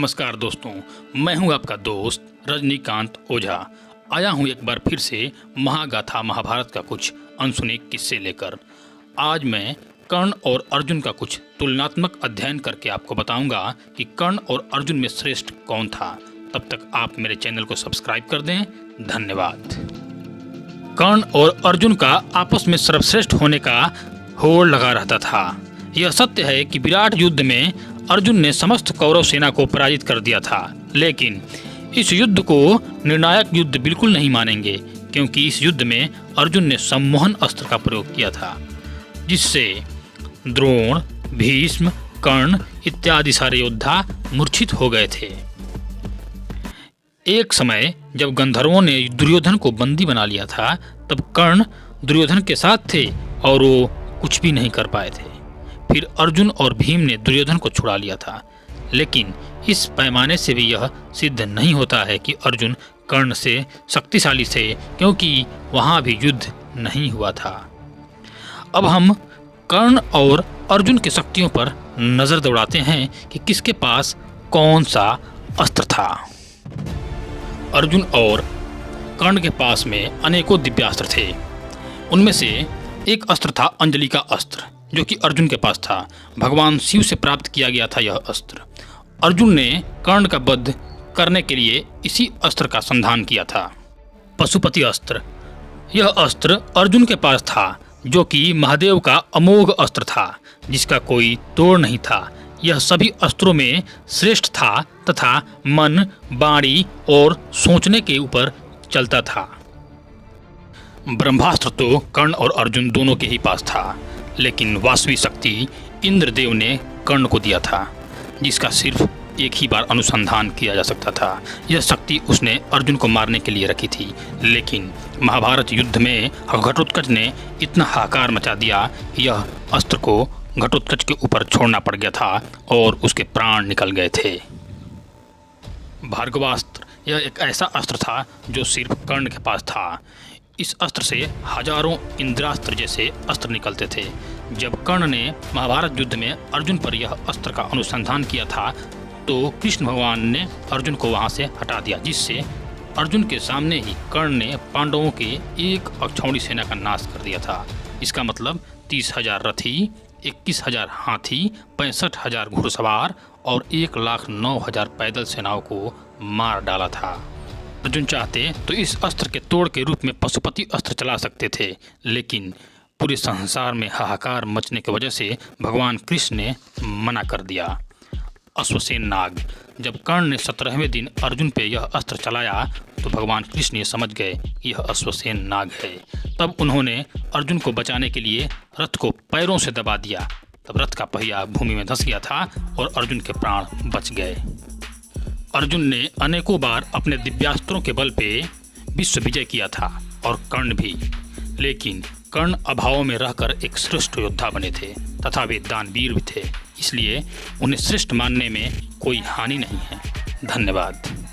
नमस्कार दोस्तों, मैं हूं आपका दोस्त रजनीकांत ओझा। आया हूं एक बार फिर से महागाथा महाभारत का कुछ अनसुने किस्से लेकर। आज मैं कर्ण और अर्जुन का कुछ तुलनात्मक अध्ययन करके आपको बताऊंगा कि कर्ण और अर्जुन में श्रेष्ठ कौन था। तब तक आप मेरे चैनल को सब्सक्राइब कर दें। धन्यवाद। कर्ण और अर्जुन का आपस में सर्वश्रेष्ठ होने का होड़ लगा रहता था। यह सत्य है कि विराट युद्ध में अर्जुन ने समस्त कौरव सेना को पराजित कर दिया था, लेकिन इस युद्ध को निर्णायक युद्ध बिल्कुल नहीं मानेंगे, क्योंकि इस युद्ध में अर्जुन ने सम्मोहन अस्त्र का प्रयोग किया था, जिससे द्रोण, भीष्म, कर्ण इत्यादि सारे योद्धा मूर्छित हो गए थे। एक समय जब गंधर्वों ने दुर्योधन को बंदी बना लिया था, तब कर्ण दुर्योधन के साथ थे और वो कुछ भी नहीं कर पाए थे। फिर अर्जुन और भीम ने दुर्योधन को छुड़ा लिया था, लेकिन इस पैमाने से भी यह सिद्ध नहीं होता है कि अर्जुन कर्ण से शक्तिशाली थे, क्योंकि वहाँ भी युद्ध नहीं हुआ था। अब हम कर्ण और अर्जुन की शक्तियों पर नज़र दौड़ाते हैं कि किसके पास कौन सा अस्त्र था। अर्जुन और कर्ण के पास में अनेकों दिव्यास्त्र थे। उनमें से एक अस्त्र था अंजलि का अस्त्र, जो कि अर्जुन के पास था। भगवान शिव से प्राप्त किया गया था यह अस्त्र। अर्जुन ने कर्ण का वध करने के लिए इसी अस्त्र का संधान किया था। पशुपति अस्त्र, यह अस्त्र अर्जुन के पास था, जो कि महादेव का अमोघ अस्त्र था, जिसका कोई तोड़ नहीं था। यह सभी अस्त्रों में श्रेष्ठ था तथा मन, वाणी और सोचने के ऊपर चलता था। ब्रह्मास्त्र तो कर्ण और अर्जुन दोनों के ही पास था, लेकिन वास्तविक शक्ति इंद्रदेव ने कर्ण को दिया था, जिसका सिर्फ एक ही बार अनुसंधान किया जा सकता था। यह शक्ति उसने अर्जुन को मारने के लिए रखी थी, लेकिन महाभारत युद्ध में घटोत्कच ने इतना हाहाकार मचा दिया कि यह अस्त्र को घटोत्कच के ऊपर छोड़ना पड़ गया था और उसके प्राण निकल गए थे। भार्गवास्त्र, यह एक ऐसा अस्त्र था जो सिर्फ कर्ण के पास था। इस अस्त्र से हजारों इंद्रास्त्र जैसे अस्त्र निकलते थे। जब कर्ण ने महाभारत युद्ध में अर्जुन पर यह अस्त्र का अनुसंधान किया था, तो कृष्ण भगवान ने अर्जुन को वहां से हटा दिया, जिससे अर्जुन के सामने ही कर्ण ने पांडवों के एक अक्षौणी सेना का नाश कर दिया था। इसका मतलब 30,000 रथी, 21,000 हाथी, 65,000 घुड़सवार और 1,09,000 पैदल सेनाओं को मार डाला था। अर्जुन चाहते तो इस अस्त्र के तोड़ के रूप में पशुपति अस्त्र चला सकते थे, लेकिन पूरे संसार में हाहाकार मचने की वजह से भगवान कृष्ण ने मना कर दिया। अश्वसेन नाग, जब कर्ण ने 17वें दिन अर्जुन पे यह अस्त्र चलाया, तो भगवान कृष्ण ये समझ गए कि यह अश्वसेन नाग है। तब उन्होंने अर्जुन को बचाने के लिए रथ को पैरों से दबा दिया। तब रथ का पहिया भूमि में धंस गया था और अर्जुन के प्राण बच गए। अर्जुन ने अनेकों बार अपने दिव्यास्त्रों के बल पे विश्व विजय किया था, और कर्ण भी, लेकिन कर्ण अभाव में रहकर एक श्रेष्ठ योद्धा बने थे तथा वे दानवीर भी थे, इसलिए उन्हें श्रेष्ठ मानने में कोई हानि नहीं है। धन्यवाद।